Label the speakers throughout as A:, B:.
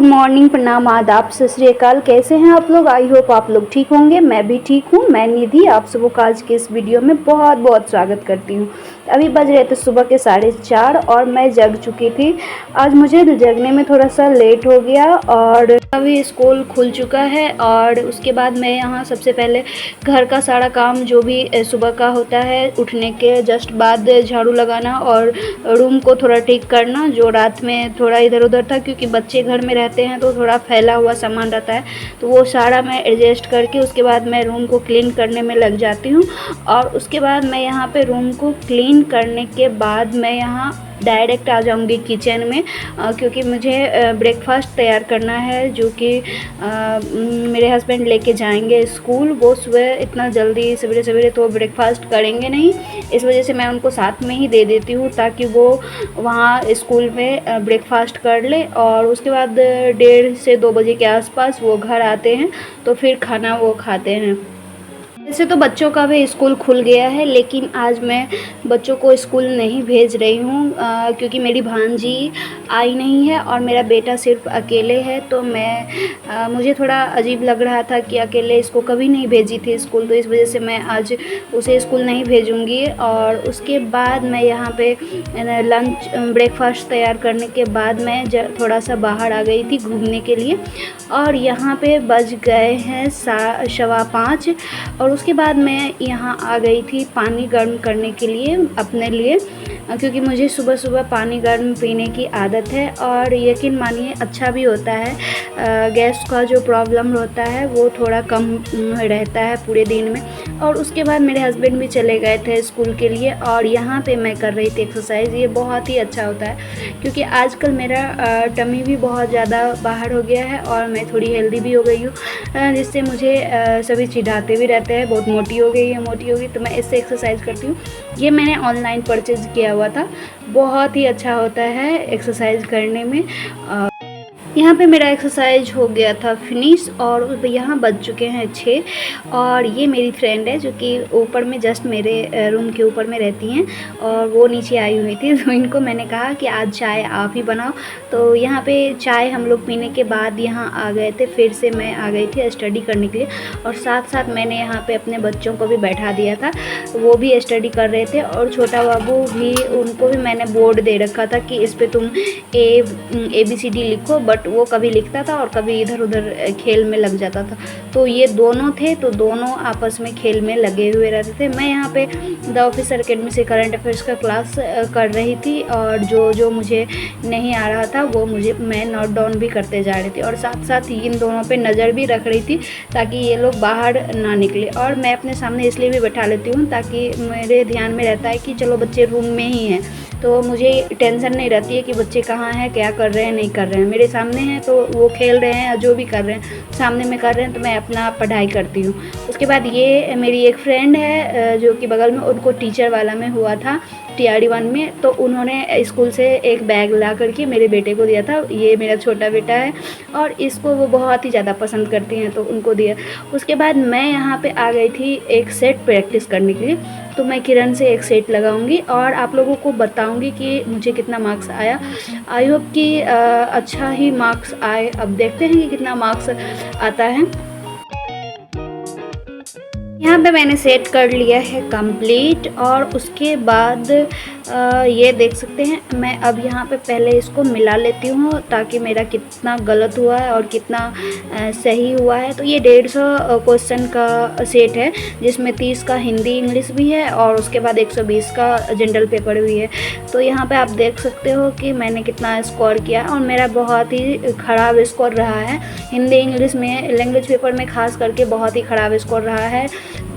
A: Good morning, प्रणाम, आदाब, सत श्री अकाल। कैसे हैं आप लोग? आई होप आप लोग ठीक होंगे। मैं भी ठीक हूँ। मैं निधि आप सबों का आज के इस वीडियो में बहुत बहुत स्वागत करती हूँ। अभी बज रहे थे सुबह के 4:30 और मैं जग चुकी थी। आज मुझे जगने में थोड़ा सा लेट हो गया और अभी स्कूल खुल चुका है। और उसके बाद मैं यहाँ सबसे पहले घर का सारा काम जो भी सुबह का होता है, उठने के जस्ट बाद झाड़ू लगाना और रूम को थोड़ा ठीक करना, जो रात में थोड़ा इधर उधर था क्योंकि बच्चे घर में रहते हैं तो थोड़ा फैला हुआ सामान रहता है, तो वो सारा मैं एडजस्ट करके उसके बाद मैं रूम को क्लीन करने में लग जाती हूँ। और उसके बाद मैं यहाँ पे रूम को क्लीन करने के बाद मैं यहाँ डायरेक्ट आ जाऊंगी किचन में, क्योंकि मुझे ब्रेकफास्ट तैयार करना है जो कि मेरे हस्बैंड लेके जाएंगे स्कूल। वो सुबह इतना जल्दी सवेरे सवेरे तो ब्रेकफास्ट करेंगे नहीं, इस वजह से मैं उनको साथ में ही दे देती हूँ ताकि वो वहाँ स्कूल में ब्रेकफास्ट कर ले। और उसके बाद 1:30 से 2 बजे के आसपास वो घर आते हैं तो फिर खाना वो खाते हैं। वैसे तो बच्चों का भी स्कूल खुल गया है, लेकिन आज मैं बच्चों को स्कूल नहीं भेज रही हूँ क्योंकि मेरी भांजी आई नहीं है और मेरा बेटा सिर्फ अकेले है। तो मुझे थोड़ा अजीब लग रहा था कि अकेले इसको कभी नहीं भेजी थी स्कूल, तो इस वजह से मैं आज उसे स्कूल नहीं भेजूँगी। और उसके बाद मैं यहाँ पे लंच ब्रेकफास्ट तैयार करने के बाद मैं थोड़ा सा बाहर आ गई थी घूमने के लिए। और यहाँ पे बज गए हैं 5:15 और उसके बाद मैं यहाँ आ गई थी पानी गर्म करने के लिए अपने लिए, क्योंकि मुझे सुबह सुबह पानी गर्म पीने की आदत है और यकीन मानिए अच्छा भी होता है। गैस का जो प्रॉब्लम होता है वो थोड़ा कम रहता है पूरे दिन में। और उसके बाद मेरे हस्बैंड भी चले गए थे स्कूल के लिए और यहाँ पे मैं कर रही थी एक्सरसाइज। ये बहुत ही अच्छा होता है क्योंकि आजकल मेरा टमी भी बहुत ज़्यादा बाहर हो गया है और मैं थोड़ी हेल्दी भी हो गई हूँ, जिससे मुझे सभी चिढ़ाते भी रहते हैं बहुत मोटी हो गई है, मोटी हो गई। तो मैं इससे एक्सरसाइज करती हूँ। ये मैंने ऑनलाइन परचेज़ किया हुआ था, बहुत ही अच्छा होता है एक्सरसाइज करने में। यहाँ पे मेरा एक्सरसाइज हो गया था फिनिश और यहाँ बज चुके हैं 6। और ये मेरी फ्रेंड है जो कि ऊपर में जस्ट मेरे रूम के ऊपर में रहती हैं और वो नीचे आई हुई थी, तो इनको मैंने कहा कि आज चाय आप ही बनाओ। तो यहाँ पे चाय हम लोग पीने के बाद यहाँ आ गए थे, फिर से मैं आ गई थी स्टडी करने के लिए। और साथ साथ मैंने यहाँ पे अपने बच्चों को भी बैठा दिया था, वो भी स्टडी कर रहे थे। और छोटा बाबू भी, उनको भी मैंने बोर्ड दे रखा था कि इस पर तुम ABCD लिखो, बट वो कभी लिखता था और कभी इधर उधर खेल में लग जाता था। तो ये दोनों थे, तो दोनों आपस में खेल में लगे हुए रहते थे। मैं यहाँ पे द ऑफिसर अकेडमी से करंट अफेयर्स का क्लास कर रही थी और जो जो मुझे नहीं आ रहा था वो मैं नोट डाउन भी करते जा रही थी और साथ साथ इन दोनों पे नज़र भी रख रही थी ताकि ये लोग बाहर ना निकले। और मैं अपने सामने इसलिए भी बैठा लेती हूँ ताकि मेरे ध्यान में रहता है कि चलो बच्चे रूम में ही हैं, तो मुझे टेंशन नहीं रहती है कि बच्चे कहाँ हैं, क्या कर रहे हैं, नहीं कर रहे हैं। मेरे सामने हैं तो वो खेल रहे हैं, जो भी कर रहे हैं सामने में कर रहे हैं, तो मैं अपना पढ़ाई करती हूँ। उसके बाद ये मेरी एक फ्रेंड है जो कि बगल में, उनको टीचर वाला में हुआ था TRD 1 में, तो उन्होंने स्कूल से एक बैग ला करके मेरे बेटे को दिया था। ये मेरा छोटा बेटा है और इसको वो बहुत ही ज़्यादा पसंद करती हैं तो उनको दिया। उसके बाद मैं यहाँ पे आ गई थी एक सेट प्रैक्टिस करने के लिए, तो मैं किरण से एक सेट लगाऊंगी और आप लोगों को बताऊंगी कि मुझे कितना मार्क्स आया। आई होप कि अच्छा ही मार्क्स आए। अब देखते हैं कि कितना मार्क्स आता है। यहाँ पे मैंने सेट कर लिया है कंप्लीट और उसके बाद ये देख सकते हैं। मैं अब यहाँ पे पहले इसको मिला लेती हूँ ताकि मेरा कितना गलत हुआ है और कितना सही हुआ है। तो ये 150 क्वेश्चन का सेट है जिसमें 30 का हिंदी इंग्लिश भी है और उसके बाद 120 का जनरल पेपर भी है। तो यहाँ पे आप देख सकते हो कि मैंने कितना स्कोर किया और मेरा बहुत ही ख़राब स्कोर रहा है हिंदी इंग्लिश में, लैंग्वेज पेपर में ख़ास करके बहुत ही ख़राब स्कोर रहा है।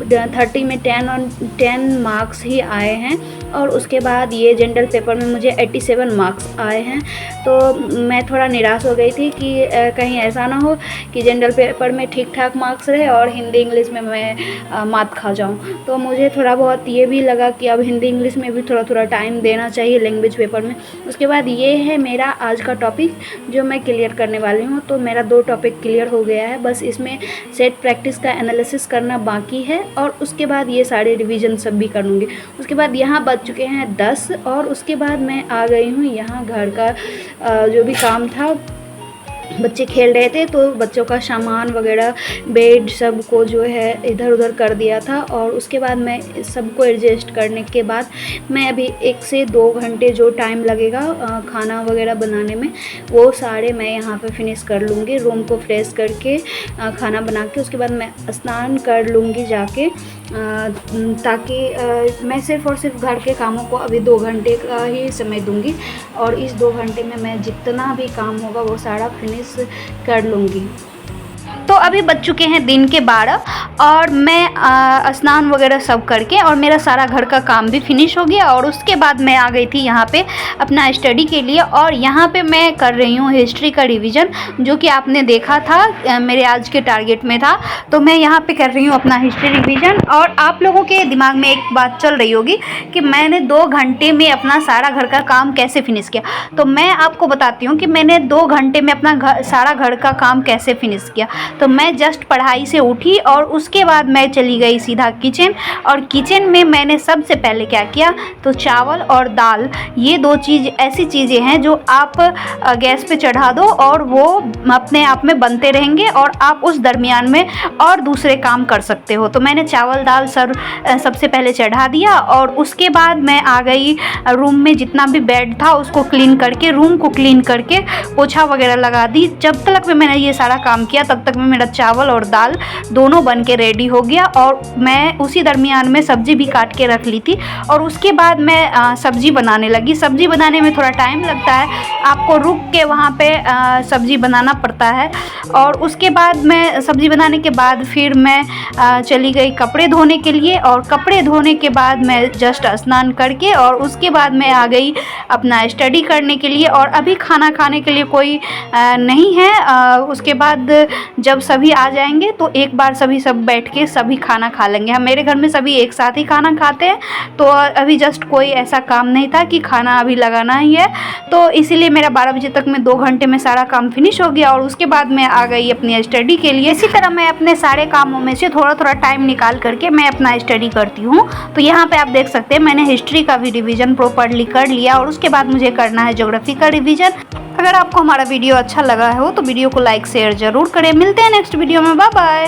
A: 30 में 10 और 10 मार्क्स ही आए हैं और उसके बाद ये जनरल पेपर में मुझे 87 मार्क्स आए हैं। तो मैं थोड़ा निराश हो गई थी कि कहीं ऐसा ना हो कि जनरल पेपर में ठीक ठाक मार्क्स रहे और हिंदी इंग्लिश में मैं मात खा जाऊं। तो मुझे थोड़ा बहुत ये भी लगा कि अब हिंदी इंग्लिश में भी थोड़ा थोड़ा टाइम देना चाहिए लैंग्वेज पेपर में। उसके बाद ये है मेरा आज का टॉपिक जो मैं क्लियर करने वाली हूँ। तो मेरा 2 टॉपिक क्लियर हो गया है, बस इसमें सेट प्रैक्टिस का एनालिसिस करना बाकी है और उसके बाद ये सारे रिवीजन सब भी करूँगी। उसके बाद यहाँ बच चुके हैं 10 और उसके बाद मैं आ गई हूँ यहाँ घर का जो भी काम था बच्चे खेल रहे थे तो बच्चों का सामान वगैरह बेड सब को जो है इधर उधर कर दिया था। और उसके बाद मैं सबको एडजस्ट करने के बाद मैं अभी 1 से 2 घंटे जो टाइम लगेगा खाना वगैरह बनाने में, वो सारे मैं यहाँ पे फिनिश कर लूँगी। रूम को फ्रेश करके खाना बना के उसके बाद मैं स्नान कर लूँगी जाके, ताकि मैं सिर्फ़ और सिर्फ घर के कामों को अभी 2 घंटे का ही समय दूँगी और इस 2 घंटे में मैं जितना भी काम होगा वो सारा फिनिश कर लूँगी। तो अभी बज चुके हैं दिन के 12 और मैं स्नान वगैरह सब करके और मेरा सारा घर का काम भी फिनिश हो गया। और उसके बाद मैं आ गई थी यहाँ पे अपना स्टडी के लिए और यहाँ पे मैं कर रही हूँ हिस्ट्री का रिवीजन, जो कि आपने देखा था मेरे आज के टारगेट में था। तो मैं यहाँ पे कर रही हूँ अपना हिस्ट्री रिवीजन। और आप लोगों के दिमाग में एक बात चल रही होगी कि मैंने 2 घंटे में अपना सारा घर का काम कैसे फिनिश किया। तो मैं आपको बताती हूँ कि मैंने 2 घंटे में अपना सारा घर का काम कैसे फिनिश किया। तो मैं जस्ट पढ़ाई से उठी और उसके बाद मैं चली गई सीधा किचन। और किचन में मैंने सबसे पहले क्या किया, तो चावल और दाल, ये 2 चीज़ ऐसी चीज़ें हैं जो आप गैस पे चढ़ा दो और वो अपने आप में बनते रहेंगे और आप उस दरमियान में और दूसरे काम कर सकते हो। तो मैंने चावल दाल सबसे पहले चढ़ा दिया और उसके बाद मैं आ गई रूम में, जितना भी बेड था उसको क्लीन करके, रूम को क्लीन करके पोछा वगैरह लगा दी। जब तक मैंने ये सारा काम किया तब तक में मेरा चावल और दाल दोनों बन के रेडी हो गया। और मैं उसी दरमियान में सब्ज़ी भी काट के रख ली थी। और उसके बाद मैं सब्ज़ी बनाने लगी। सब्ज़ी बनाने में थोड़ा टाइम लगता है, आपको रुक के वहाँ पे सब्ज़ी बनाना पड़ता है। और उसके बाद मैं सब्ज़ी बनाने के बाद फिर मैं चली गई कपड़े धोने के लिए। और कपड़े धोने के बाद मैं जस्ट स्नान करके और उसके बाद मैं आ गई अपना स्टडी करने के लिए। और अभी खाना खाने के लिए कोई नहीं है। उसके बाद जब सभी आ जाएंगे तो एक बार सब बैठ के सभी खाना खा लेंगे। हम मेरे घर में सभी एक साथ ही खाना खाते हैं, तो अभी जस्ट कोई ऐसा काम नहीं था कि खाना अभी लगाना ही है। तो इसीलिए मेरा 12 बजे तक में 2 घंटे में सारा काम फिनिश हो गया। और उसके बाद मैं आ गई अपनी स्टडी के लिए। इसी तरह मैं अपने सारे कामों में से थोड़ा थोड़ा टाइम निकाल करके मैं अपना स्टडी करती हूँ। तो यहाँ पे आप देख सकते हैं मैंने हिस्ट्री का भी रिवीजन प्रॉपरली कर लिया और उसके बाद मुझे करना है ज्योग्राफी का रिवीजन। अगर आपको हमारा वीडियो अच्छा लगा हो तो वीडियो को लाइक शेयर ज़रूर करें। मिलते हैं नेक्स्ट वीडियो में, बाय बाय।